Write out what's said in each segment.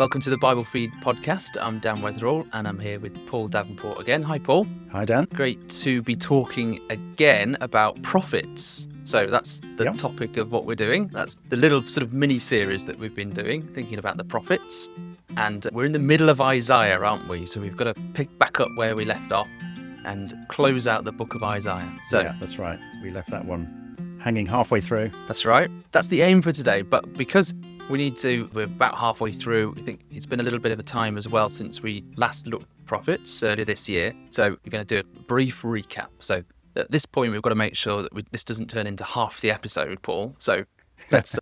Welcome to the Bible Feed podcast. I'm Dan Weatherall and I'm here with Paul Davenport again. Hi, Paul. Hi, Dan. Great to be talking again about prophets. So that's the topic of what we're doing. That's the little sort of mini series that we've been doing, thinking about the prophets. And we're in the middle of Isaiah, aren't we? So we've got to pick back up where we left off and close out the book of Isaiah. So yeah, that's right. We left that one hanging halfway through. That's right. That's the aim for today. But because we're about halfway through, I think it's been a little bit of a time as well since we last looked at prophets earlier this year. So we're going to do a brief recap. So at this point, we've got to make sure that this doesn't turn into half the episode, Paul. So let's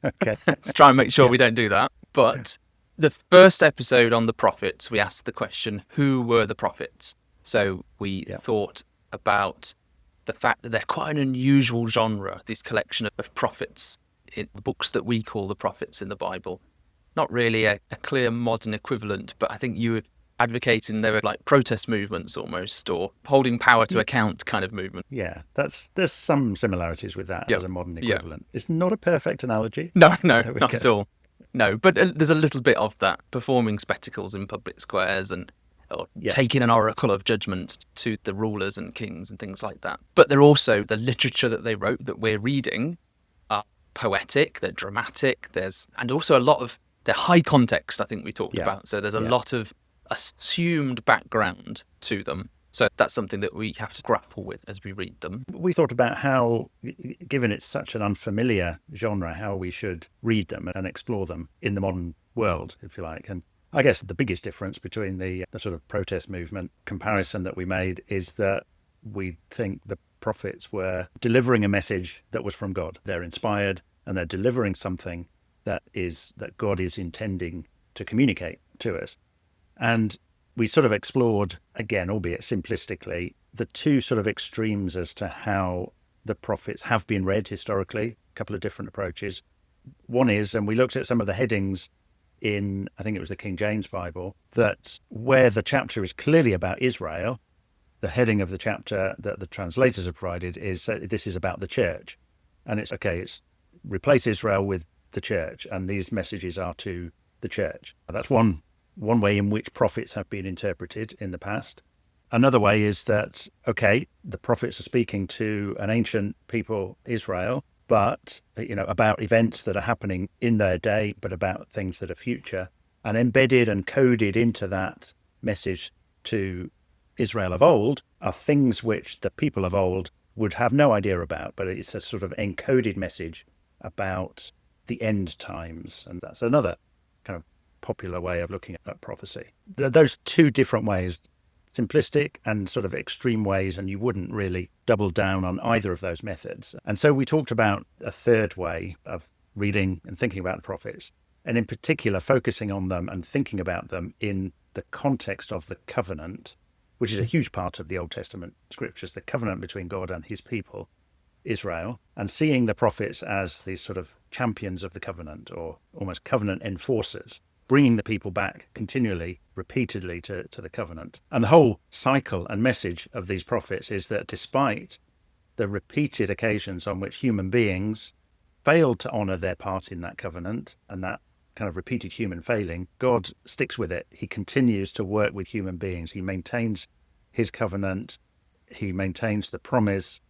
try and make sure we don't do that. But the first episode on the prophets, we asked the question, who were the prophets? So we thought about the fact that they're quite an unusual genre, this collection of prophets in the books that we call the prophets in the Bible. Not really a clear modern equivalent, but I think you were advocating they were like protest movements almost, or holding power to account kind of movement. Yeah, there's some similarities with that as a modern equivalent. It's not a perfect analogy. No, not at all. No, but there's a little bit of that, performing spectacles in public squares and taking an oracle of judgment to the rulers and kings and things like that. But they're also, the literature that they wrote that we're reading are poetic, they're dramatic, and also a lot of, they're high context, I think we talked about. So there's a lot of assumed background to them. So that's something that we have to grapple with as we read them. We thought about how, given it's such an unfamiliar genre, how we should read them and explore them in the modern world, if you like. And I guess the biggest difference between the sort of protest movement comparison that we made is that we think the prophets were delivering a message that was from God. They're inspired and they're delivering something that God is intending to communicate to us. And we sort of explored, again, albeit simplistically, the two sort of extremes as to how the prophets have been read historically, a couple of different approaches. One is, and we looked at some of the headings in, I think it was the King James Bible, that where the chapter is clearly about Israel, the heading of the chapter that the translators have provided is, this is about the church. And it's replace Israel with the church, and these messages are to the church. That's one way in which prophets have been interpreted in the past. Another way is that, the prophets are speaking to an ancient people, Israel, but, about events that are happening in their day, but about things that are future. And embedded and coded into that message to Israel of old are things which the people of old would have no idea about, but it's a sort of encoded message about the end times. And that's another kind of popular way of looking at prophecy. Those two different ways, simplistic and sort of extreme ways, and you wouldn't really double down on either of those methods. And so we talked about a third way of reading and thinking about the prophets, and in particular focusing on them and thinking about them in the context of the covenant, which is a huge part of the Old Testament scriptures, the covenant between God and his people, Israel, and seeing the prophets as these sort of champions of the covenant, or almost covenant enforcers, bringing the people back continually, repeatedly to the covenant. And the whole cycle and message of these prophets is that despite the repeated occasions on which human beings failed to honour their part in that covenant, and that kind of repeated human failing, God sticks with it. He continues to work with human beings. He maintains his covenant. He maintains the promise.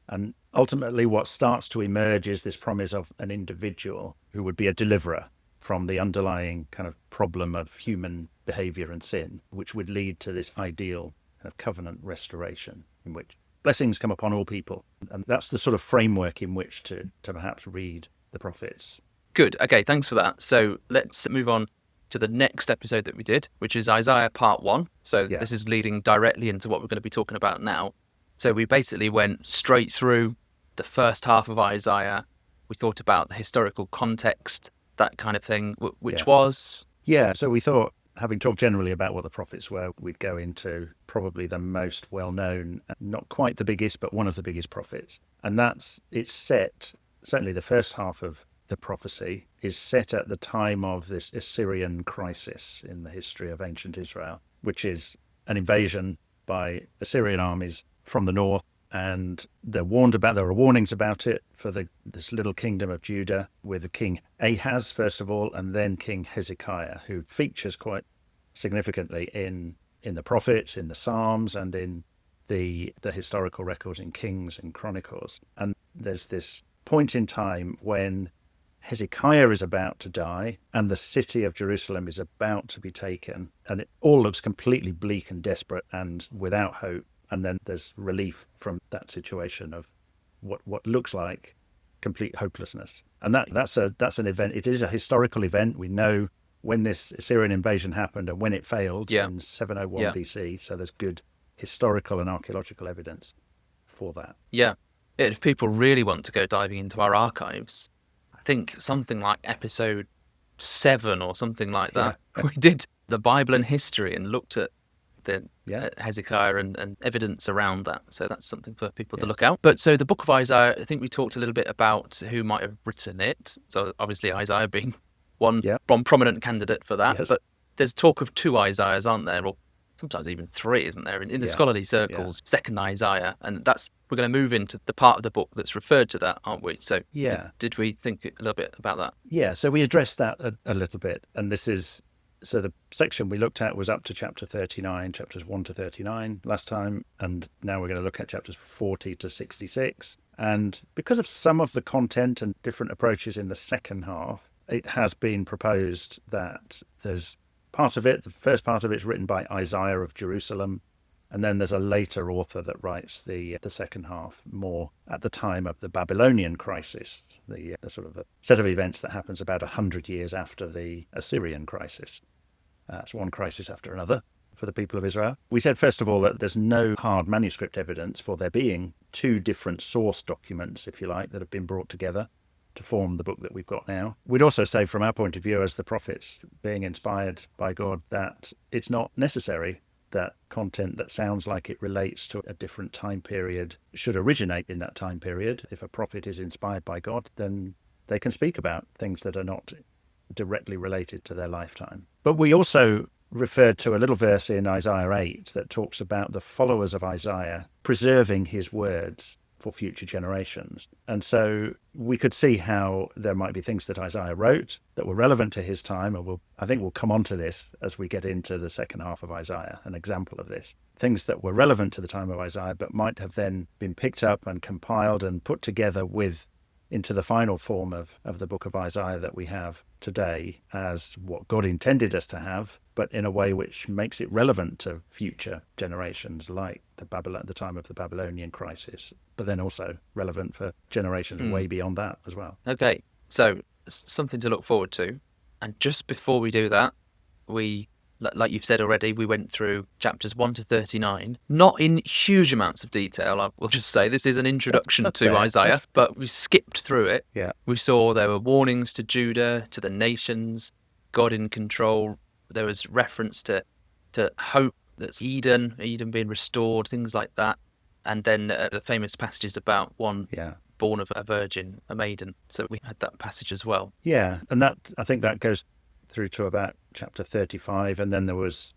And ultimately what starts to emerge is this promise of an individual who would be a deliverer from the underlying kind of problem of human behavior and sin, which would lead to this ideal kind of covenant restoration in which blessings come upon all people. And that's the sort of framework in which to perhaps read the prophets. Good. Okay, thanks for that. So let's move on to the next episode that we did, which is Isaiah part 1. So this is leading directly into what we're going to be talking about now. So we basically went straight through the first half of Isaiah. We thought about the historical context, that kind of thing, which was... Yeah, so we thought, having talked generally about what the prophets were, we'd go into probably the most well-known, not quite the biggest, but one of the biggest prophets. And it's set, certainly the first half of the prophecy is set at the time of this Assyrian crisis in the history of ancient Israel, which is an invasion by Assyrian armies from the north and there are warnings about it for this little kingdom of Judah, with King Ahaz first of all, and then King Hezekiah, who features quite significantly in the prophets, in the Psalms, and in the historical records in Kings and Chronicles. And there's this point in time when Hezekiah is about to die and the city of Jerusalem is about to be taken, and it all looks completely bleak and desperate and without hope. And then there's relief from that situation of what looks like complete hopelessness. And that's an event. It is a historical event. We know when this Assyrian invasion happened and when it failed in 701 BC. So there's good historical and archaeological evidence for that. Yeah. If people really want to go diving into our archives, I think something like episode 7 or something like that, we did the Bible and history and looked at the Hezekiah and evidence around that. So that's something for people to look out. But so the book of Isaiah, I think we talked a little bit about who might have written it. So obviously Isaiah being one prominent candidate for that. Yes. But there's talk of 2 Isaiahs, aren't there? Or sometimes even 3, isn't there? In the scholarly circles, second Isaiah. And we're going to move into the part of the book that's referred to that, aren't we? So did we think a little bit about that? Yeah, so we addressed that a little bit. And so the section we looked at was up to chapter 39, chapters 1 to 39 last time. And now we're going to look at chapters 40 to 66. And because of some of the content and different approaches in the second half, it has been proposed that there's part of it, the first part of it is written by Isaiah of Jerusalem, and then there's a later author that writes the second half more at the time of the Babylonian crisis, the sort of a set of events that happens about 100 years after the Assyrian crisis. It's one crisis after another for the people of Israel. We said, first of all, that there's no hard manuscript evidence for there being 2 different source documents, if you like, that have been brought together to form the book that we've got now. We'd also say, from our point of view as the prophets being inspired by God, that it's not necessary that content that sounds like it relates to a different time period should originate in that time period. If a prophet is inspired by God, then they can speak about things that are not directly related to their lifetime. But we also referred to a little verse in Isaiah 8 that talks about the followers of Isaiah preserving his words for future generations. And so we could see how there might be things that Isaiah wrote that were relevant to his time, and I think we'll come on to this as we get into the second half of Isaiah, an example of this. Things that were relevant to the time of Isaiah, but might have then been picked up and compiled and put together into the final form of the book of Isaiah that we have today as what God intended us to have, but in a way which makes it relevant to future generations, like the time of the Babylonian crisis, but then also relevant for generations way beyond that as well. Okay, so something to look forward to. And just before we do that, we, like you've said already, we went through chapters 1 to 39, not in huge amounts of detail. I will just say this is an introduction to Isaiah, but we skipped through it. Yeah. We saw there were warnings to Judah, to the nations, God in control. There was reference to hope, that's Eden being restored, things like that. And then the famous passages about one born of a virgin, a maiden. So we had that passage as well. Yeah, and I think that goes through to about chapter 35, and then there was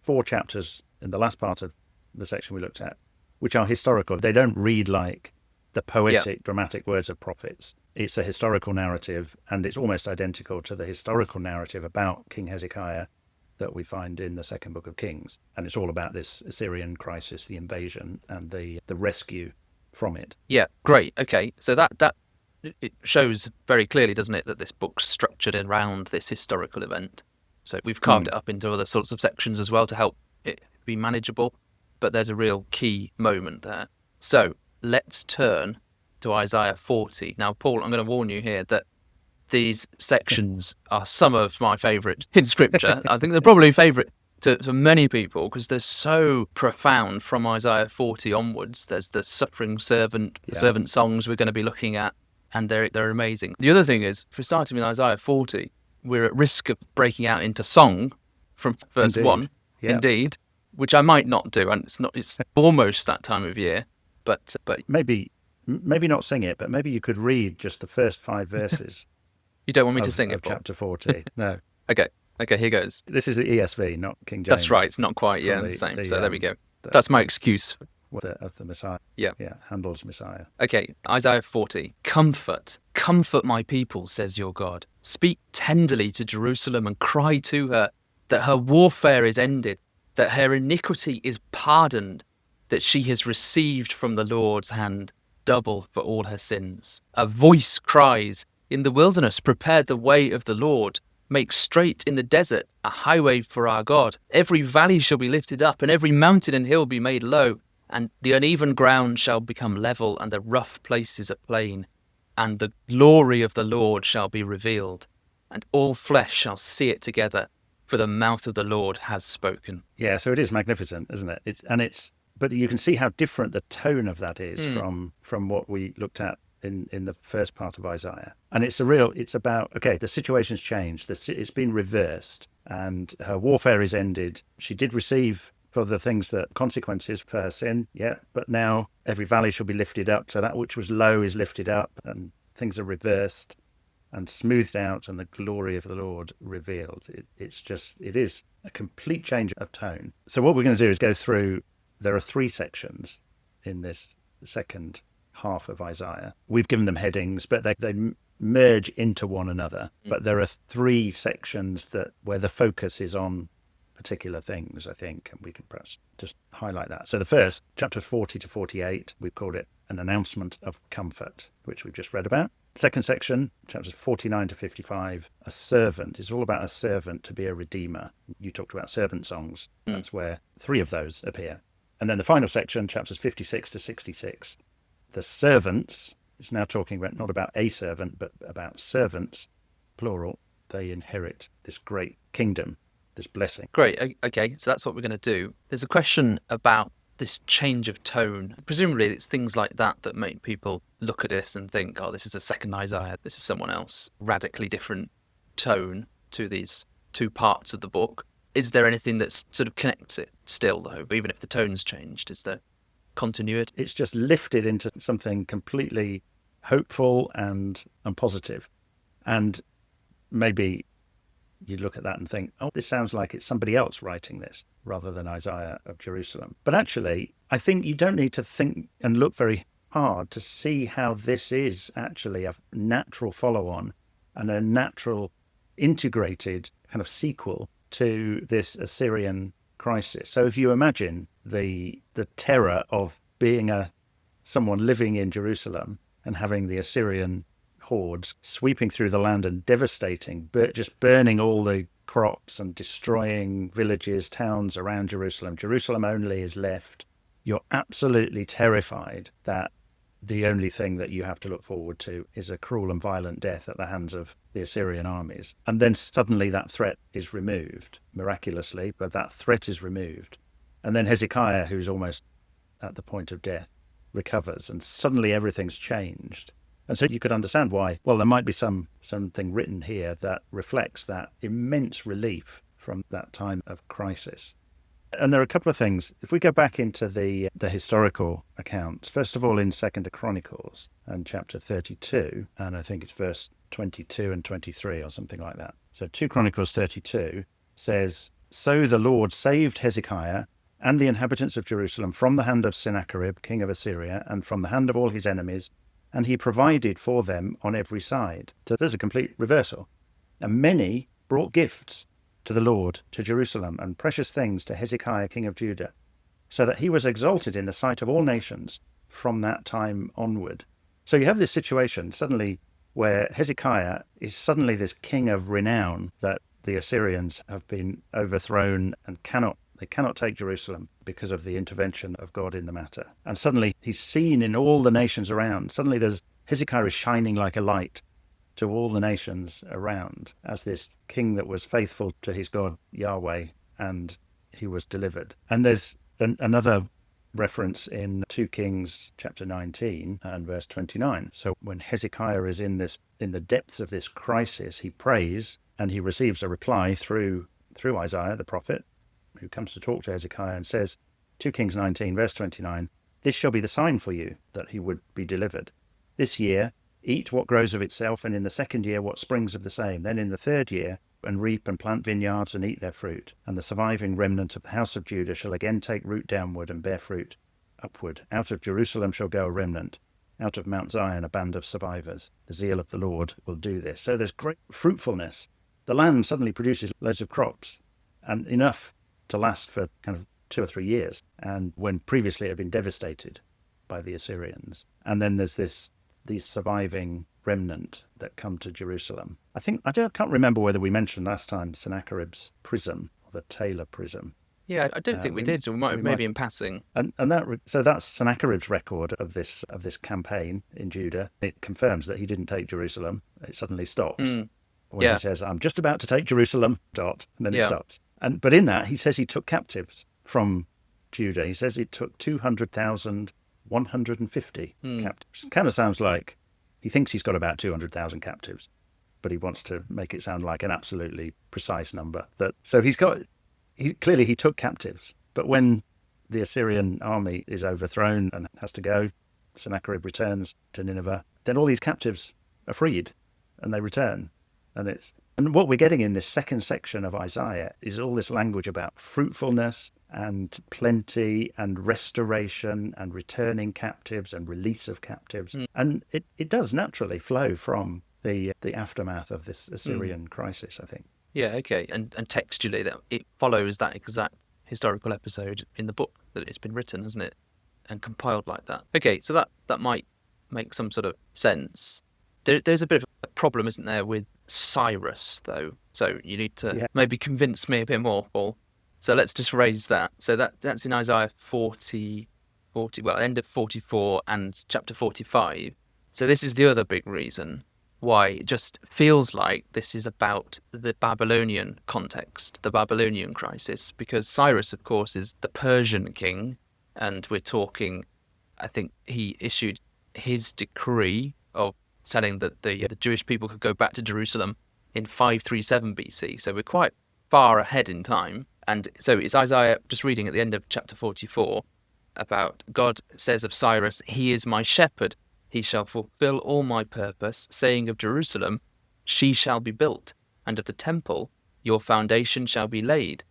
4 chapters in the last part of the section we looked at, which are historical. They don't read like the poetic, dramatic words of prophets. It's a historical narrative, and it's almost identical to the historical narrative about King Hezekiah that we find in the second book of Kings. And it's all about this Assyrian crisis, the invasion, and the rescue from it. Yeah, great. Okay, so that it shows very clearly, doesn't it, that this book's structured around this historical event. So we've carved it up into other sorts of sections as well to help it be manageable, but there's a real key moment there. So let's turn to Isaiah 40. Now, Paul, I'm going to warn you here that these sections are some of my favourite in Scripture. I think they're probably favourite to many people because they're so profound from Isaiah 40 onwards. There's the suffering servant songs we're going to be looking at, and they're amazing. The other thing is, if we're starting with Isaiah 40, we're at risk of breaking out into song from verse 1, indeed, which I might not do, and it's almost that time of year. But maybe not sing it, but maybe you could read just the first 5 verses. You don't want me to sing it, Paul? Chapter 40. No. Okay, here goes. This is the ESV, not King James. That's right. It's not quite the same. So there we go. That's my excuse of the Messiah. Yeah. Yeah, Handel's Messiah. Okay, Isaiah 40. Comfort, comfort my people, says your God. Speak tenderly to Jerusalem and cry to her that her warfare is ended, that her iniquity is pardoned, that she has received from the Lord's hand double for all her sins. A voice cries, in the wilderness, prepare the way of the Lord. Make straight in the desert a highway for our God. Every valley shall be lifted up, and every mountain and hill be made low. And the uneven ground shall become level, and the rough places a plain. And the glory of the Lord shall be revealed, and all flesh shall see it together, for the mouth of the Lord has spoken. Yeah, so it is magnificent, isn't it? But you can see how different the tone of that is from what we looked at in the first part of Isaiah. And it's about, okay, the situation's changed. It's been reversed, and her warfare is ended. She did receive for the things that consequences for her sin, yeah, but now every valley shall be lifted up. So that which was low is lifted up, and things are reversed and smoothed out, and the glory of the Lord revealed. It is a complete change of tone. So what we're going to do is go through, there are 3 sections in this second half of Isaiah. We've given them headings, but they merge into one another. But there are 3 sections where the focus is on particular things, I think, and we can perhaps just highlight that. So the first, chapter 40 to 48, we've called it an announcement of comfort, which we've just read about. Second section, chapters 49 to 55, a servant. It's all about a servant to be a redeemer. You talked about servant songs. That's where 3 of those appear. And then the final section, chapters 56 to 66, the servants. It's now talking about not about a servant, but about servants, plural. They inherit this great kingdom, this blessing. Great. Okay, so that's what we're going to do. There's a question about this change of tone. Presumably it's things like that make people look at this and think, oh, this is a second Isaiah, this is someone else. Radically different tone to these 2 parts of the book. Is there anything that sort of connects it still, though, even if the tone's changed? Is there continuity? It's just lifted into something completely hopeful and positive. And maybe you look at that and think, oh, this sounds like it's somebody else writing this rather than Isaiah of Jerusalem. But actually, I think you don't need to think and look very hard to see how this is actually a natural follow-on and a natural integrated kind of sequel to this Assyrian crisis. So if you imagine the terror of being someone living in Jerusalem and having the Assyrian hordes sweeping through the land and devastating, just burning all the crops and destroying villages, towns around Jerusalem. Jerusalem only is left. You're absolutely terrified that the only thing that you have to look forward to is a cruel and violent death at the hands of the Assyrian armies. And then suddenly that threat is removed, miraculously, but that threat is removed. And then Hezekiah, who's almost at the point of death, recovers, and suddenly everything's changed. And so you could understand why, well, there might be something written here that reflects that immense relief from that time of crisis. And there are a couple of things. If we go back into the historical accounts, first of all in 2nd Chronicles and chapter 32, and I think it's verse 22 and 23 or something like that. So 2 Chronicles 32 says, "So the Lord saved Hezekiah and the inhabitants of Jerusalem from the hand of Sennacherib, king of Assyria, and from the hand of all his enemies, and he provided for them on every side." So there's a complete reversal. And many brought gifts to the Lord, to Jerusalem, and precious things to Hezekiah, king of Judah, so that he was exalted in the sight of all nations from that time onward. So you have this situation suddenly where Hezekiah is suddenly this king of renown, that the Assyrians have been overthrown and they cannot take Jerusalem because of the intervention of God in the matter. And suddenly he's seen in all the nations around. Suddenly Hezekiah is shining like a light to all the nations around as this king that was faithful to his God, Yahweh, and he was delivered. And there's another reference in 2 Kings chapter 19 and verse 29. So when Hezekiah is in the depths of this crisis, he prays and he receives a reply through Isaiah the prophet, who comes to talk to Hezekiah and says, 2 Kings 19 verse 29, "This shall be the sign for you that he would be delivered. This year eat what grows of itself, and in the 2nd year what springs of the same. Then in the 3rd year and reap and plant vineyards and eat their fruit. And the surviving remnant of the house of Judah shall again take root downward and bear fruit. upward. Out of Jerusalem shall go a remnant. Out of Mount Zion a band of survivors. The zeal of the Lord will do this. So there's great fruitfulness. The land suddenly produces loads of crops, and enough to last for kind of 2 or 3 years, and when previously it had been devastated by the Assyrians. And then there's these surviving remnant that come to Jerusalem. I can't remember whether we mentioned last time Sennacherib's prism, or the Taylor prism. Yeah, I don't think we did. So we might maybe in passing. And that's Sennacherib's record of this campaign in Judah. It confirms that he didn't take Jerusalem. It suddenly stops when he says, "I'm just about to take Jerusalem." And then it stops. But in that he says he took captives from Judah. He says he took 200,150 captives. Kind of sounds like he thinks he's got about 200,000 captives, but he wants to make it sound like an absolutely precise number. So he took captives. But when the Assyrian army is overthrown and has to go, Sennacherib returns to Nineveh, then all these captives are freed and they return. And what we're getting in this second section of Isaiah is all this language about fruitfulness and plenty and restoration and returning captives and release of captives. And it does naturally flow from the aftermath of this Assyrian crisis, I think. Yeah, okay. And textually, that it follows that exact historical episode in the book that it's been written, hasn't it? And compiled like that. Okay, so that might make some sort of sense. There's a bit of a problem, isn't there, with Cyrus, though? So you need to maybe convince me a bit more, Paul. So let's just raise that. So that's in Isaiah 40, end of 44 and chapter 45. So this is the other big reason why it just feels like this is about the Babylonian context, the Babylonian crisis, because Cyrus, of course, is the Persian king, and we're talking, I think he issued his decree of telling that the Jewish people could go back to Jerusalem in 537 BC. So we're quite far ahead in time. And so it's Isaiah just reading at the end of chapter 44 about God says of Cyrus, "He is my shepherd. He shall fulfill all my purpose," saying of Jerusalem, "She shall be built," and of the temple, "Your foundation shall be laid."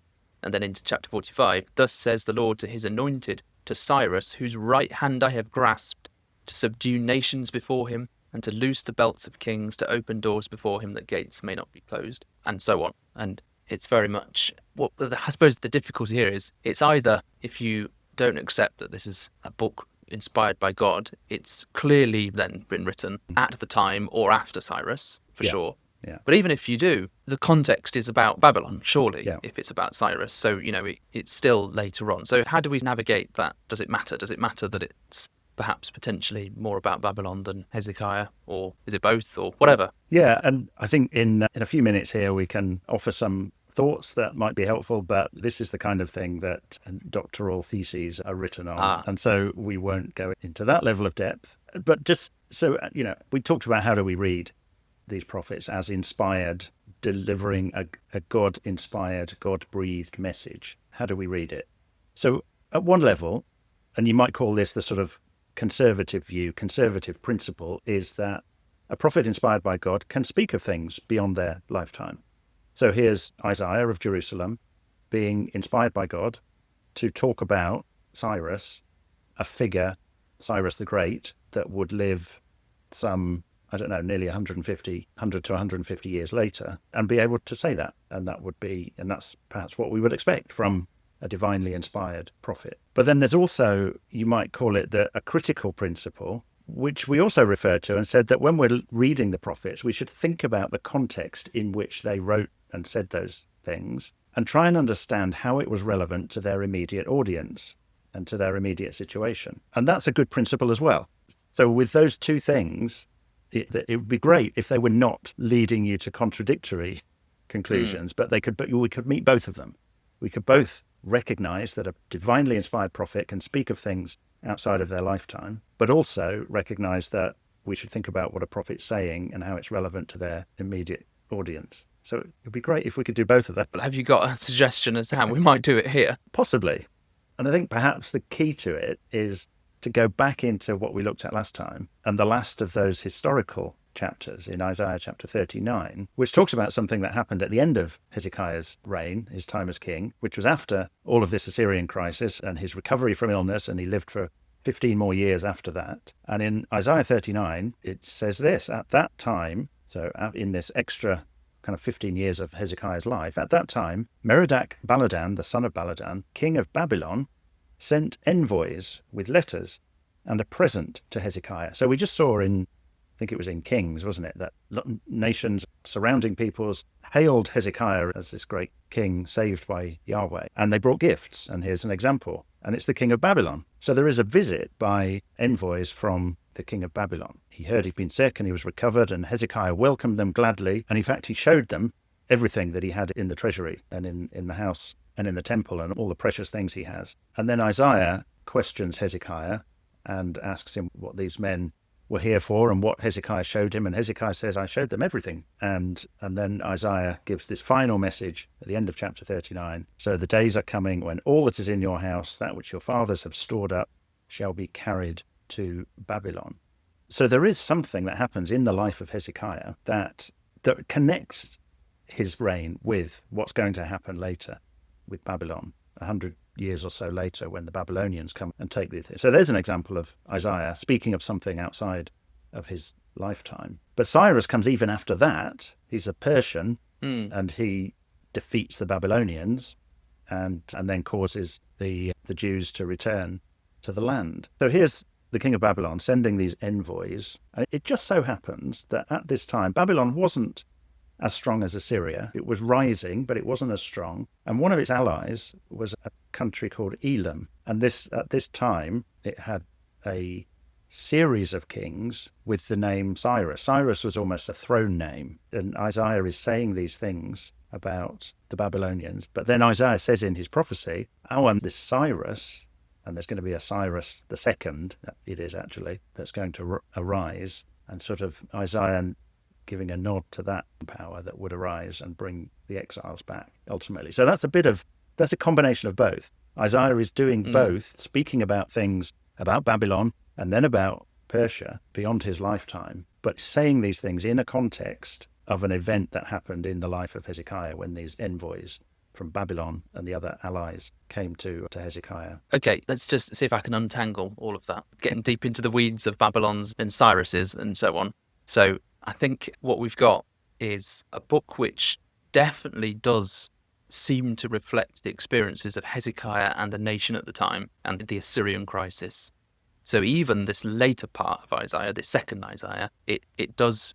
And then into chapter 45, "Thus says the Lord to his anointed, to Cyrus, whose right hand I have grasped, to subdue nations before him, and to loose the belts of kings, to open doors before him that gates may not be closed," and so on. And it's very much, I suppose the difficulty here is, it's either, if you don't accept that this is a book inspired by God, it's clearly then been written at the time or after Cyrus, for sure. Yeah. But even if you do, the context is about Babylon, surely, if it's about Cyrus. So, it's still later on. So how do we navigate that? Does it matter? Does it matter that it's perhaps potentially more about Babylon than Hezekiah? Or is it both, or whatever? Yeah, and I think in a few minutes here we can offer some thoughts that might be helpful, but this is the kind of thing that doctoral theses are written on. And so we won't go into that level of depth. But just so, we talked about how do we read these prophets as inspired, delivering a God-inspired, God-breathed message. How do we read it? So at one level, and you might call this the sort of conservative view, conservative principle, is that a prophet inspired by God can speak of things beyond their lifetime. So here's Isaiah of Jerusalem being inspired by God to talk about Cyrus, a figure, Cyrus the Great, that would live some, nearly 100 to 150 years later, and be able to say that. And that's perhaps what we would expect from a divinely inspired prophet. But then there's also, you might call it a critical principle, which we also referred to and said that when we're reading the prophets, we should think about the context in which they wrote and said those things and try and understand how it was relevant to their immediate audience and to their immediate situation. And that's a good principle as well. So with those two things, it would be great if they were not leading you to contradictory conclusions, but we could meet both of them. We could both recognize that a divinely inspired prophet can speak of things outside of their lifetime, but also recognize that we should think about what a prophet's saying and how it's relevant to their immediate audience. So it would be great if we could do both of that. But have you got a suggestion as to how we might do it here? Possibly. And I think perhaps the key to it is to go back into what we looked at last time and the last of those historical chapters in Isaiah chapter 39, which talks about something that happened at the end of Hezekiah's reign, his time as king, which was after all of this Assyrian crisis and his recovery from illness, and he lived for 15 more years after that. And in Isaiah 39, it says this: at that time, so in this extra kind of 15 years of Hezekiah's life, at that time, Merodach Baladan, the son of Baladan, king of Babylon, sent envoys with letters and a present to Hezekiah. So we just saw in, I think it was in Kings, wasn't it, that nations, surrounding peoples hailed Hezekiah as this great king saved by Yahweh, and they brought gifts. And here's an example. And it's the king of Babylon. So there is a visit by envoys from the king of Babylon. He heard he'd been sick and he was recovered, and Hezekiah welcomed them gladly. And in fact, he showed them everything that he had in the treasury and in the house and in the temple and all the precious things he has. And then Isaiah questions Hezekiah and asks him what these men were here for and what Hezekiah showed him. And Hezekiah says, I showed them everything. And then Isaiah gives this final message at the end of chapter 39. So the days are coming when all that is in your house, that which your fathers have stored up, shall be carried to Babylon. So there is something that happens in the life of Hezekiah that connects his reign with what's going to happen later with Babylon, 100 years or so later, when the Babylonians come and take the... So there's an example of Isaiah speaking of something outside of his lifetime. But Cyrus comes even after that. He's a Persian, and he defeats the Babylonians and then causes the Jews to return to the land. So here's the king of Babylon sending these envoys. And it just so happens that at this time, Babylon wasn't as strong as Assyria. It was rising, but it wasn't as strong. And one of its allies was a country called Elam. And at this time, it had a series of kings with the name Cyrus. Cyrus was almost a throne name. And Isaiah is saying these things about the Babylonians. But then Isaiah says in his prophecy, and this Cyrus, and there's going to be a Cyrus the second, it is actually, that's going to arise. And sort of Isaiah giving a nod to that power that would arise and bring the exiles back ultimately. So that's a combination of both. Isaiah is doing both, speaking about things about Babylon and then about Persia beyond his lifetime, but saying these things in a context of an event that happened in the life of Hezekiah when these envoys from Babylon and the other allies came to Hezekiah. Okay, let's just see if I can untangle all of that, getting deep into the weeds of Babylon's and Cyrus's and so on. So I think what we've got is a book which definitely does seem to reflect the experiences of Hezekiah and the nation at the time and the Assyrian crisis. So even this later part of Isaiah, this second Isaiah, it does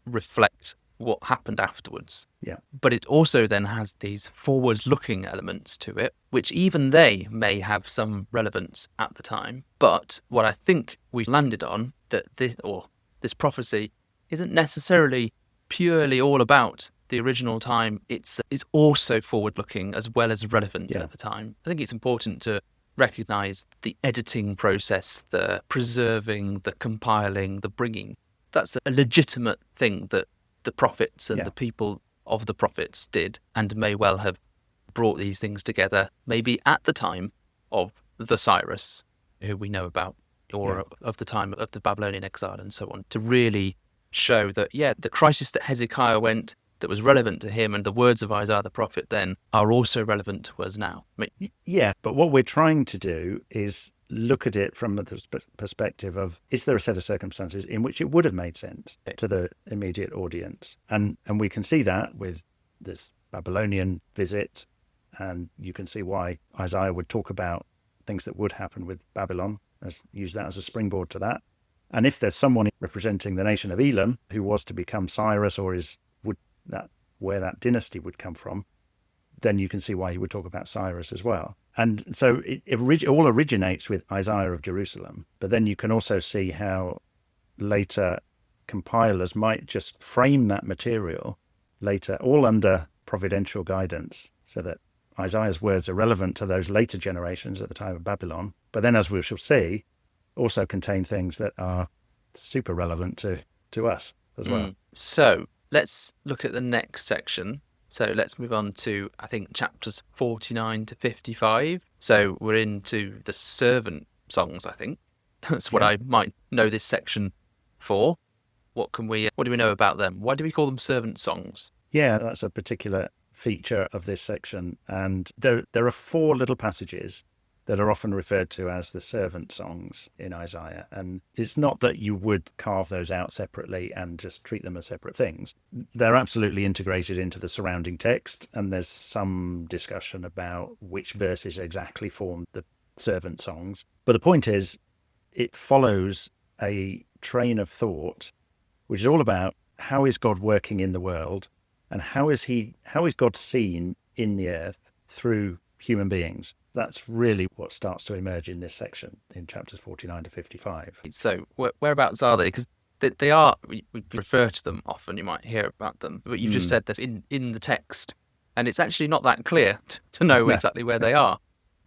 reflect what happened afterwards. Yeah. But it also then has these forward-looking elements to it, which even they may have some relevance at the time. But what I think we landed on, that this prophecy isn't necessarily purely all about the original time. It's also forward-looking as well as relevant at the time. I think it's important to recognize the editing process, the preserving, the compiling, the bringing. That's a legitimate thing that the prophets and the people of the prophets did, and may well have brought these things together, maybe at the time of the Cyrus, who we know about, or of the time of the Babylonian exile and so on, to really show that, the crisis that Hezekiah went, that was relevant to him, and the words of Isaiah the prophet then are also relevant to us now. Yeah, but what we're trying to do is look at it from the perspective of, is there a set of circumstances in which it would have made sense to the immediate audience? And we can see that with this Babylonian visit, and you can see why Isaiah would talk about things that would happen with Babylon, use that as a springboard to that. And if there's someone representing the nation of Elam who was to become Cyrus, or where that dynasty would come from, then you can see why he would talk about Cyrus as well. And so it all originates with Isaiah of Jerusalem. But then you can also see how later compilers might just frame that material later, all under providential guidance, so that Isaiah's words are relevant to those later generations at the time of Babylon. But then, as we shall see, also contain things that are super relevant to us as well. So let's look at the next section. So let's move on to, I think, chapters 49 to 55. So we're into the servant songs, I think. That's what I might know this section for. What do we know about them? Why do we call them servant songs? Yeah, that's a particular feature of this section. And there are 4 little passages that are often referred to as the servant songs in Isaiah. And it's not that you would carve those out separately and just treat them as separate things. They're absolutely integrated into the surrounding text, and there's some discussion about which verses exactly form the servant songs. But the point is, it follows a train of thought which is all about how is God working in the world, and how is God seen in the earth through human beings. That's really what starts to emerge in this section in chapters 49 to 55. So whereabouts are they? Because they are, we refer to them often, you might hear about them, but you've just said that in the text, and it's actually not that clear to know exactly where they are.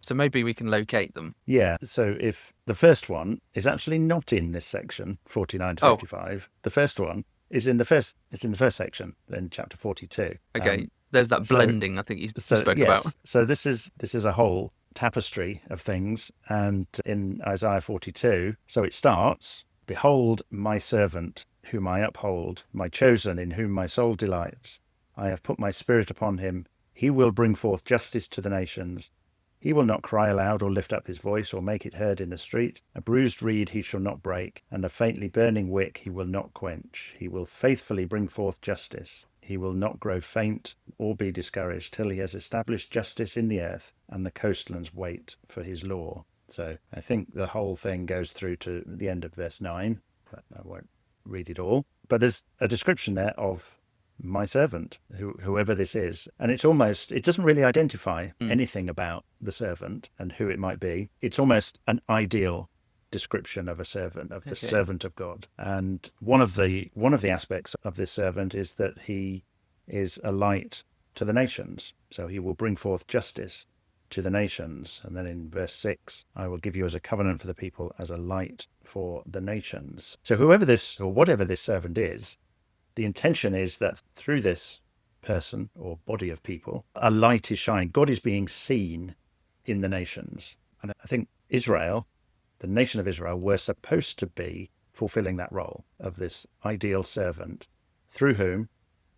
So maybe we can locate them. Yeah, so if the first one is actually not in this section, 49 to 55, the first one is in the first section, in chapter 42. Okay, there's that blending I think you spoke about. So this is a whole tapestry of things, and in Isaiah 42, so it starts, "Behold my servant, whom I uphold, my chosen, in whom my soul delights. I have put my spirit upon him. He will bring forth justice to the nations. He will not cry aloud or lift up his voice or make it heard in the street. A bruised reed he shall not break, and a faintly burning wick he will not quench. He will faithfully bring forth justice. He will not grow faint or be discouraged till he has established justice in the earth, and the coastlands wait for his law." So I think the whole thing goes through to the end of verse 9, but I won't read it all. But there's a description there of my servant, whoever this is. And it doesn't really identify anything about the servant and who it might be. It's almost an ideal description of a servant, of the servant of God. And one of the aspects of this servant is that he is a light to the nations. So he will bring forth justice to the nations. And then in verse 6, "I will give you as a covenant for the people, as a light for the nations." So whoever this, or whatever this servant is, the intention is that through this person or body of people, a light is shining. God is being seen in the nations. And I think Israel, the nation of Israel, were supposed to be fulfilling that role of this ideal servant through whom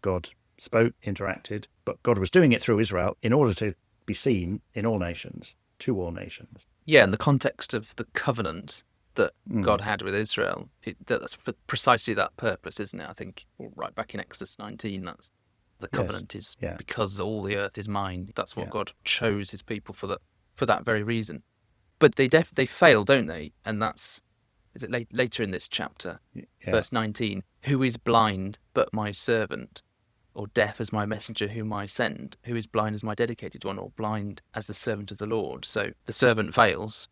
God spoke, interacted, but God was doing it through Israel in order to be seen in all nations, to all nations. Yeah, in the context of the covenant that God had with Israel, that's for precisely that purpose, isn't it? I think right back in Exodus 19, that's the covenant is because all the earth is mine. That's what God chose his people for that very reason. But they fail, don't they? And is it later in this chapter, verse 19, "Who is blind but my servant, or deaf as my messenger whom I send? Who is blind as my dedicated one, or blind as the servant of the Lord?" So the servant fails.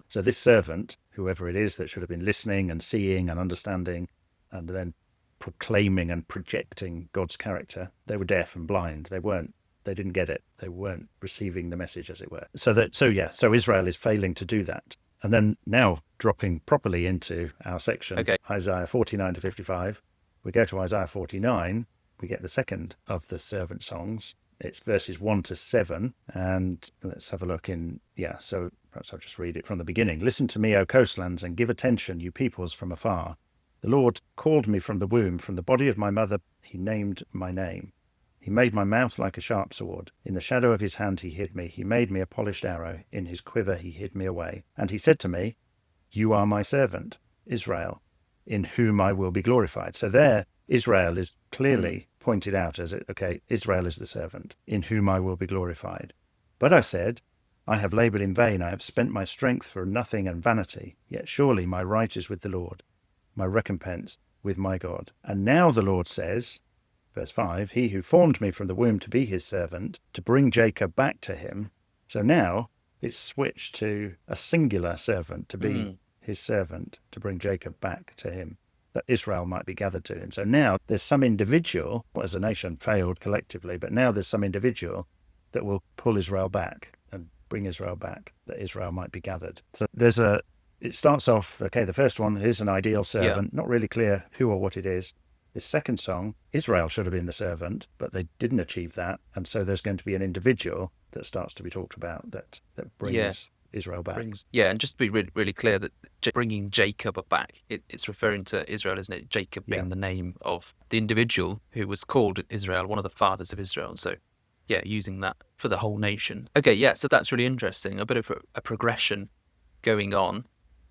So this servant, whoever it is that should have been listening and seeing and understanding and then proclaiming and projecting God's character, they were deaf and blind. They didn't get it. They weren't receiving the message, as it were. So Israel is failing to do that. And then now dropping properly into our section, Isaiah 49 to 55, we go to Isaiah 49, we get the second of the servant songs. It's verses 1 to 7, and let's have a look so perhaps I'll just read it from the beginning. "Listen to me, O coastlands, and give attention, you peoples from afar. The Lord called me from the womb, from the body of my mother, he named my name. He made my mouth like a sharp sword. In the shadow of his hand he hid me. He made me a polished arrow. In his quiver he hid me away. And he said to me, you are my servant, Israel, in whom I will be glorified." So there, Israel is clearly pointed out as, Israel is the servant, in whom I will be glorified. "But I said, I have labored in vain. I have spent my strength for nothing and vanity. Yet surely my right is with the Lord, my recompense with my God. And now the Lord says," verse 5, "He who formed me from the womb to be his servant, to bring Jacob back to him." So now it's switched to a singular servant, to be his servant, to bring Jacob back to him, that Israel might be gathered to him. So now there's some individual, as a nation failed collectively, but now there's some individual that will pull Israel back and bring Israel back, that Israel might be gathered. So it starts off, the first one is an ideal servant, not really clear who or what it is. This second song, Israel should have been the servant, but they didn't achieve that. And so there's going to be an individual that starts to be talked about that brings Israel back. And just to be really, really clear, that bringing Jacob back, it's referring to Israel, isn't it? Jacob being the name of the individual who was called Israel, one of the fathers of Israel. So yeah, using that for the whole nation. Okay, yeah, so that's really interesting. A bit of a progression going on.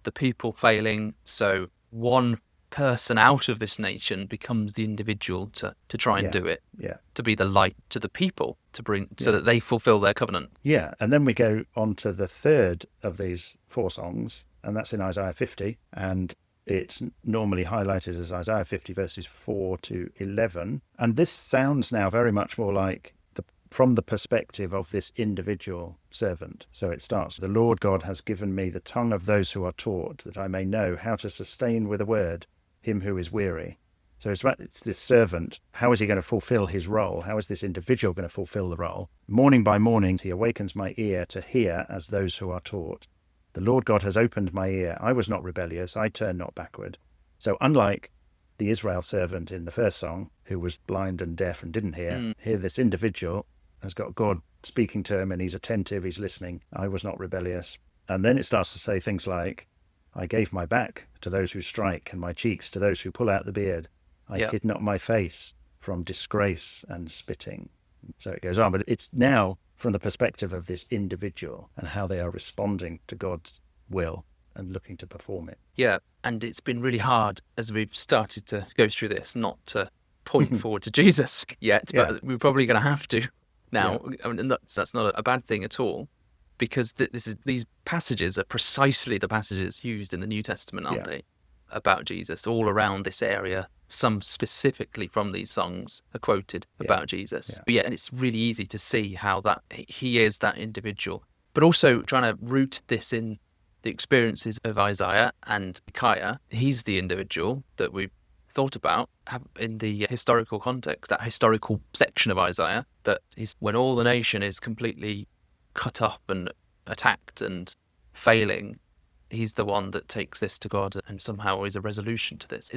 The people failing, so one person out of this nation becomes the individual to try and do it, to be the light to the people, to bring so that they fulfill their covenant. Yeah, and then we go on to the third of these 4 songs, and that's in Isaiah 50, and it's normally highlighted as Isaiah 50 verses 4 to 11. And this sounds now very much more like from the perspective of this individual servant. So it starts, "The Lord God has given me the tongue of those who are taught, that I may know how to sustain with a word him who is weary." So it's this servant. How is he going to fulfill his role? How is this individual going to fulfill the role? "Morning by morning he awakens my ear to hear as those who are taught. The Lord God has opened my ear. I was not rebellious. I turned not backward." So unlike the Israel servant in the first song, who was blind and deaf and didn't hear, here this individual has got God speaking to him and he's attentive, he's listening. "I was not rebellious." And then it starts to say things like, "I gave my back to those who strike and my cheeks to those who pull out the beard. I hid not my face from disgrace and spitting." So it goes on, but it's now from the perspective of this individual and how they are responding to God's will and looking to perform it. Yeah, and it's been really hard as we've started to go through this not to point forward to Jesus yet, but we're probably going to have to now. I mean, that's not a bad thing at all, because these passages are precisely the passages used in the New Testament, aren't they? About Jesus, all around this area. Some specifically from these songs are quoted about Jesus. But and it's really easy to see how that he is that individual. But also trying to root this in the experiences of Isaiah and Micaiah. He's the individual that we've thought about in the historical context, that historical section of Isaiah, that is when all the nation is completely cut up and attacked and failing. He's the one that takes this to God and somehow is a resolution to this.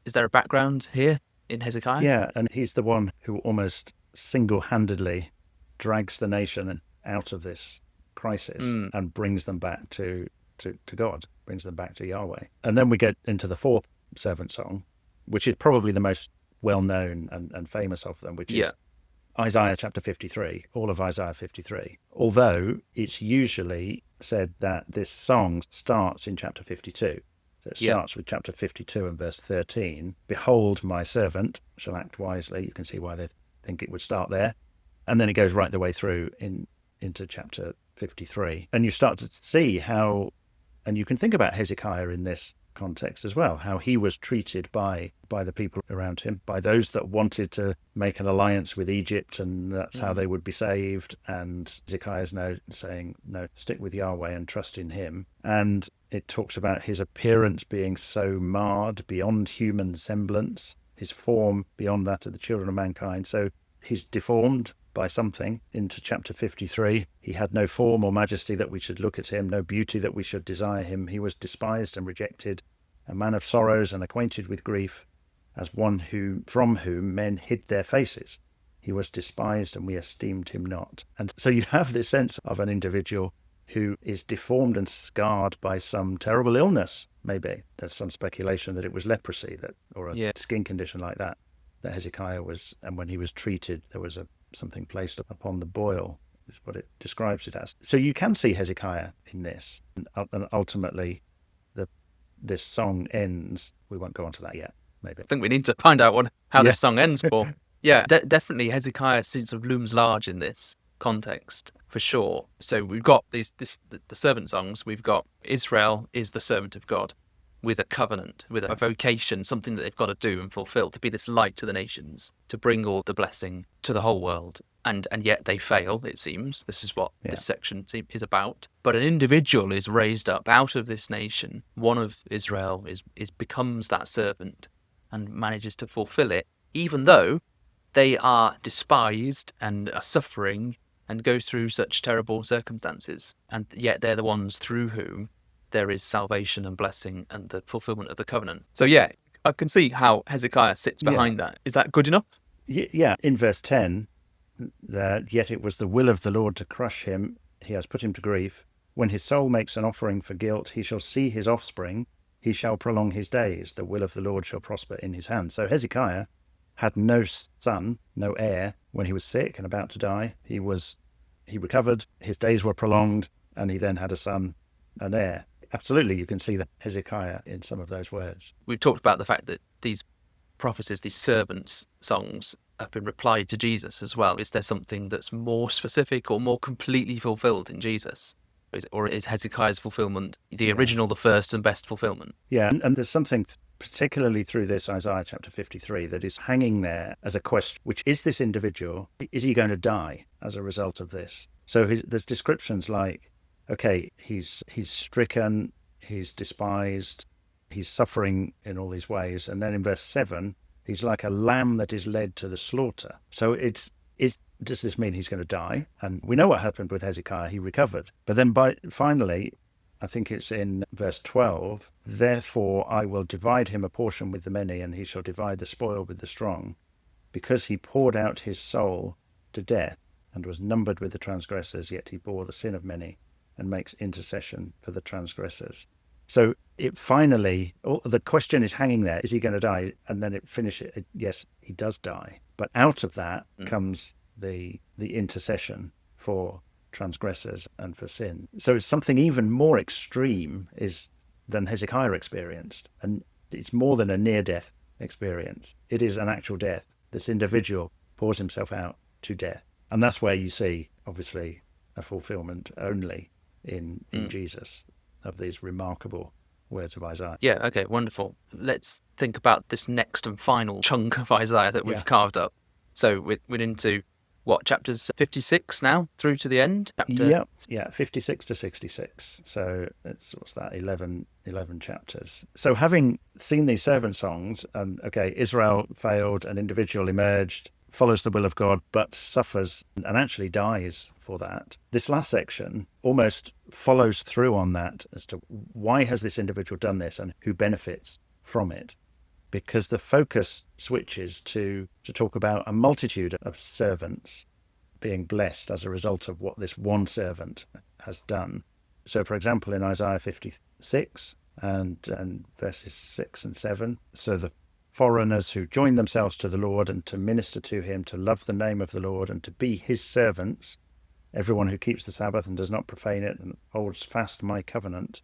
Is there a background here in Hezekiah? Yeah, and he's the one who almost single-handedly drags the nation out of this crisis and brings them back to God, brings them back to Yahweh. And then we get into the 4th servant song, which is probably the most well-known and famous of them, which is Isaiah chapter 53, all of Isaiah 53. Although it's usually said that this song starts in chapter 52. So it starts with chapter 52 and verse 13. "Behold, my servant shall act wisely." You can see why they think it would start there. And then it goes right the way through into chapter 53. And you start to see how, and you can think about Hezekiah in this context as well, how he was treated by the people around him, by those that wanted to make an alliance with Egypt, and that's how they would be saved. And Hezekiah's now saying, no, stick with Yahweh and trust in him. And it talks about his appearance being so marred beyond human semblance, his form beyond that of the children of mankind. So he's deformed by something into chapter 53. "He had no form or majesty that we should look at him, no beauty that we should desire him. He was despised and rejected, a man of sorrows and acquainted with grief, as one from whom men hid their faces. He was despised and we esteemed him not." And so you have this sense of an individual who is deformed and scarred by some terrible illness. Maybe there's some speculation that it was leprosy, or a skin condition like that Hezekiah was, and when he was treated, there was something placed upon the boil, is what it describes it as. So you can see Hezekiah in this, and ultimately this song ends. We won't go on to that yet, maybe. I think we need to find out how this song ends, Paul. Definitely Hezekiah sort of looms large in this context, for sure. So we've got the servant songs. We've got Israel is the servant of God, with a covenant, with a vocation, something that they've got to do and fulfill, to be this light to the nations, to bring all the blessing to the whole world. And yet they fail, it seems. This is what this section is about. But an individual is raised up out of this nation. One of Israel becomes that servant and manages to fulfill it, even though they are despised and are suffering and go through such terrible circumstances. And yet they're the ones through whom there is salvation and blessing and the fulfillment of the covenant. So I can see how Hezekiah sits behind that. Is that good enough? Yeah. In verse 10, that yet it was the will of the Lord to crush him. He has put him to grief. When his soul makes an offering for guilt, he shall see his offspring. He shall prolong his days. The will of the Lord shall prosper in his hand. So Hezekiah had no son, no heir when he was sick and about to die. He recovered, his days were prolonged, and he then had a son, an heir. Absolutely, you can see that Hezekiah in some of those words. We've talked about the fact that these prophecies, these servants' songs, have been replied to Jesus as well. Is there something that's more specific or more completely fulfilled in Jesus? Or is Hezekiah's fulfillment the original, the first and best fulfillment? Yeah, and there's something particularly through this Isaiah chapter 53 that is hanging there as a question, which is this individual, is he going to die as a result of this? So there's descriptions like, okay, he's stricken, he's despised, he's suffering in all these ways. And then in verse 7, he's like a lamb that is led to the slaughter. So does this mean he's going to die? And we know what happened with Hezekiah. He recovered. But then finally, I think it's in verse 12, therefore I will divide him a portion with the many, and he shall divide the spoil with the strong, because he poured out his soul to death and was numbered with the transgressors, yet he bore the sin of many and makes intercession for the transgressors. So it finally, the question is hanging there, is he going to die? And then it finishes, yes, he does die. But out of that comes the intercession for transgressors and for sin. So it's something even more extreme than Hezekiah experienced. And it's more than a near-death experience. It is an actual death. This individual pours himself out to death. And that's where you see, obviously, a fulfillment only in Jesus of these remarkable words of Isaiah. Yeah, okay, wonderful. Let's think about this next and final chunk of Isaiah that we've carved up. So we're into, what, chapters 56 now, through to the end? Yeah, 56 to 66. So what's that, 11 chapters. So having seen these servant songs, and Israel failed, an individual emerged, follows the will of God, but suffers and actually dies for that. This last section almost follows through on that as to why has this individual done this and who benefits from it. Because the focus switches to talk about a multitude of servants being blessed as a result of what this one servant has done. So, for example, in Isaiah 56 and verses 6 and 7, so the foreigners who join themselves to the Lord and to minister to him, to love the name of the Lord and to be his servants, everyone who keeps the Sabbath and does not profane it and holds fast my covenant,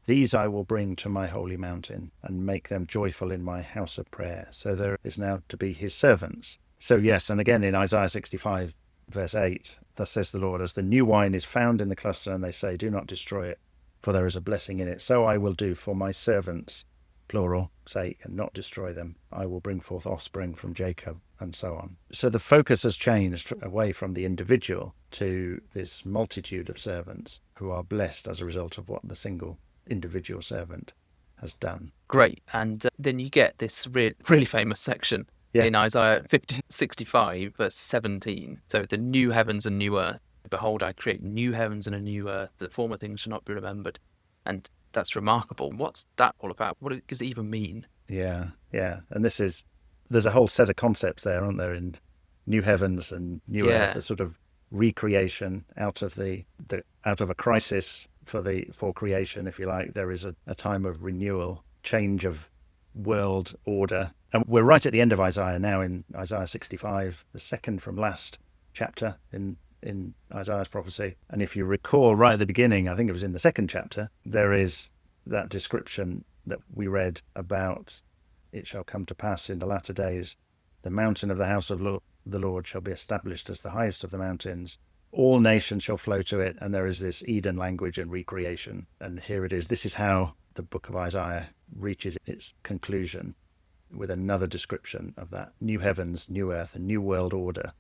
these I will bring to my holy mountain and make them joyful in my house of prayer. So there is now to be his servants. So yes, and again in Isaiah 65, verse 8, thus says the Lord, as the new wine is found in the cluster, and they say, do not destroy it, for there is a blessing in it. So I will do for my servants, plural, sake, and not destroy them. I will bring forth offspring from Jacob, and so on. So the focus has changed away from the individual to this multitude of servants who are blessed as a result of what the single individual servant has done. Great. And then you get this really famous section in Isaiah 65, verse 17. So the new heavens and new earth. Behold, I create new heavens and a new earth. The former things shall not be remembered. And that's remarkable. What's that all about? What does it even mean? Yeah. And there's a whole set of concepts there, aren't there, in new heavens and new earth, a sort of recreation out of a crisis for creation, if you like. There is a time of renewal, change of world order. And we're right at the end of Isaiah now, in Isaiah 65, the second from last chapter in Isaiah's prophecy. And if you recall right at the beginning, I think it was in the second chapter, there is that description that we read about, it shall come to pass in the latter days, the mountain of the house of the Lord shall be established as the highest of the mountains. All nations shall flow to it. And there is this Eden language and recreation. And here it is. This is how the book of Isaiah reaches its conclusion, with another description of that new heavens, new earth, and new world order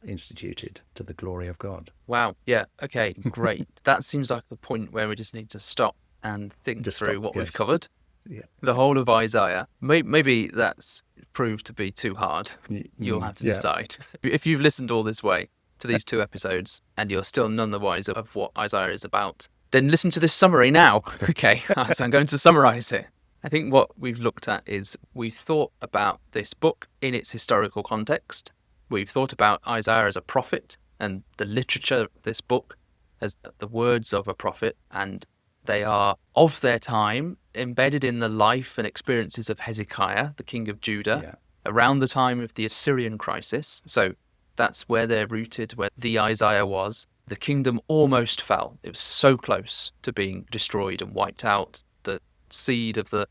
instituted to the glory of God. Wow. Yeah. Okay, great. That seems like the point where we just need to stop and think through what we've covered. Yeah. The whole of Isaiah. Maybe that's proved to be too hard. You'll have to decide. If you've listened all this way to these 2 episodes and you're still none the wiser of what Isaiah is about, then listen to this summary now. Okay, so I'm going to summarize it. I think what we've looked at is we've thought about this book in its historical context. We've thought about Isaiah as a prophet and the literature of this book as the words of a prophet, and they are of their time, embedded in the life and experiences of Hezekiah, the king of Judah. around the time of the Assyrian crisis. So that's where they're rooted, where the Isaiah was. The kingdom almost fell. It was so close to being destroyed and wiped out. The seed of the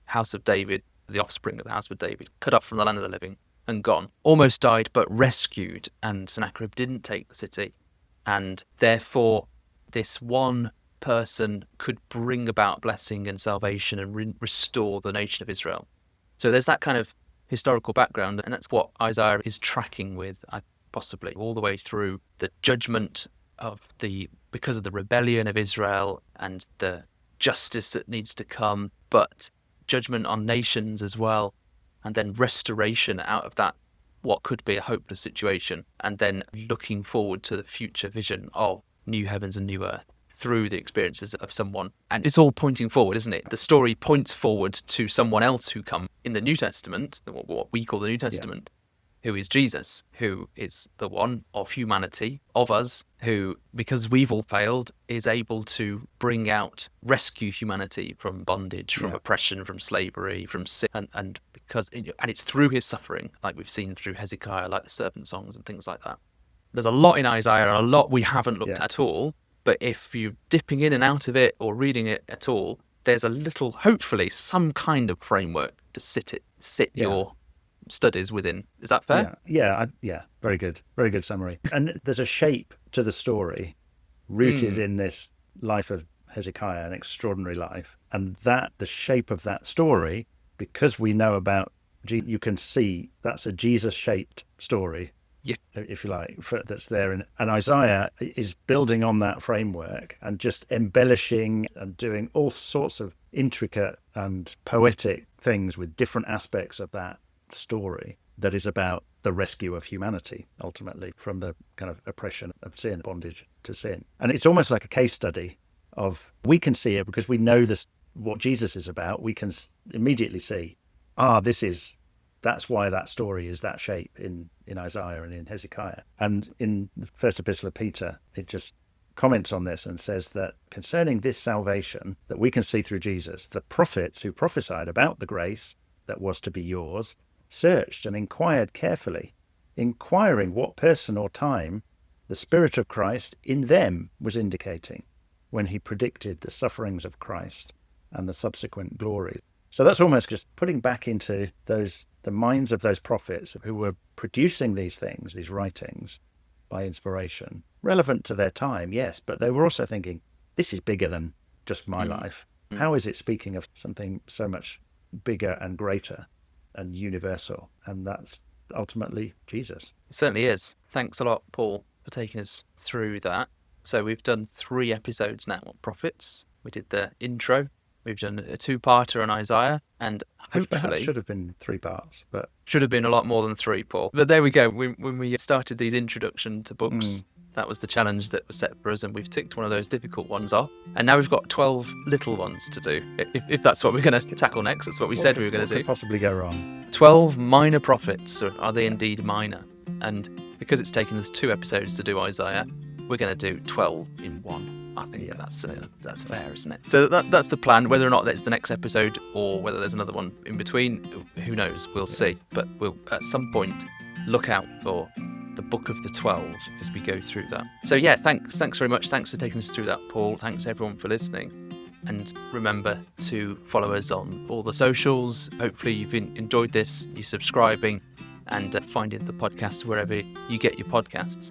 house of David, the offspring of the house of David, cut off from the land of the living and gone. Almost died, but rescued. And Sennacherib didn't take the city. And therefore, this one person could bring about blessing and salvation and restore the nation of Israel. So there's that kind of historical background, and that's what Isaiah is tracking with, possibly all the way through the judgment of because of the rebellion of Israel and the justice that needs to come, but judgment on nations as well, and then restoration out of that, what could be a hopeless situation, and then looking forward to the future vision of new heavens and new earth through the experiences of someone. And it's all pointing forward, isn't it? The story points forward to someone else who come in the New Testament, what we call the New Testament, who is Jesus, who is the one of humanity, of us, who, because we've all failed, is able to rescue humanity from bondage, from oppression, from slavery, from sin, and it's through his suffering, like we've seen through Hezekiah, like the servant songs and things like that. There's a lot in Isaiah and a lot we haven't looked at all, but if you're dipping in and out of it or reading it at all, there's a little, hopefully, some kind of framework to sit your studies within. Is that fair? Yeah. Very good. Very good summary. And there's a shape to the story rooted in this life of Hezekiah, an extraordinary life. And the shape of that story, because we know about, you can see that's a Jesus-shaped story. Yeah. If you like, that's there. And Isaiah is building on that framework and just embellishing and doing all sorts of intricate and poetic things with different aspects of that story that is about the rescue of humanity, ultimately, from the kind of oppression of sin, bondage to sin. And it's almost like a case study we can see it because we know what Jesus is about. We can immediately see, that's why that story is that shape in Isaiah and in Hezekiah. And in the first epistle of Peter, it just comments on this and says that concerning this salvation that we can see through Jesus, the prophets who prophesied about the grace that was to be yours searched and inquired carefully, inquiring what person or time the Spirit of Christ in them was indicating when he predicted the sufferings of Christ and the subsequent glory. So that's almost just putting back into the minds of those prophets who were producing these things, these writings, by inspiration, relevant to their time, yes, but they were also thinking, this is bigger than just my life. How is it speaking of something so much bigger and greater and universal? And that's ultimately Jesus. It certainly is. Thanks a lot, Paul, for taking us through that. So we've done 3 episodes now on prophets. We did the intro. We've done a 2-parter on Isaiah, and hopefully... Perhaps should have been 3 parts, but... Should have been a lot more than 3, Paul. But there we go. When we started these introduction to books, that was the challenge that was set for us, and we've ticked one of those difficult ones off. And now we've got 12 little ones to do. If that's what we're going to tackle next, that's what we said we were going to do. What could possibly go wrong? 12 minor prophets, or are they indeed minor? And because it's taken us 2 episodes to do Isaiah, we're going to do 12 in one. I think that's fair, isn't it? So that's the plan. Whether or not that's the next episode or whether there's another one in between, who knows? We'll see. But we'll at some point look out for the Book of the 12 as we go through that. So yeah, thanks very much. Thanks for taking us through that, Paul. Thanks everyone for listening. And remember to follow us on all the socials. Hopefully you've enjoyed this, you're subscribing and finding the podcast wherever you get your podcasts.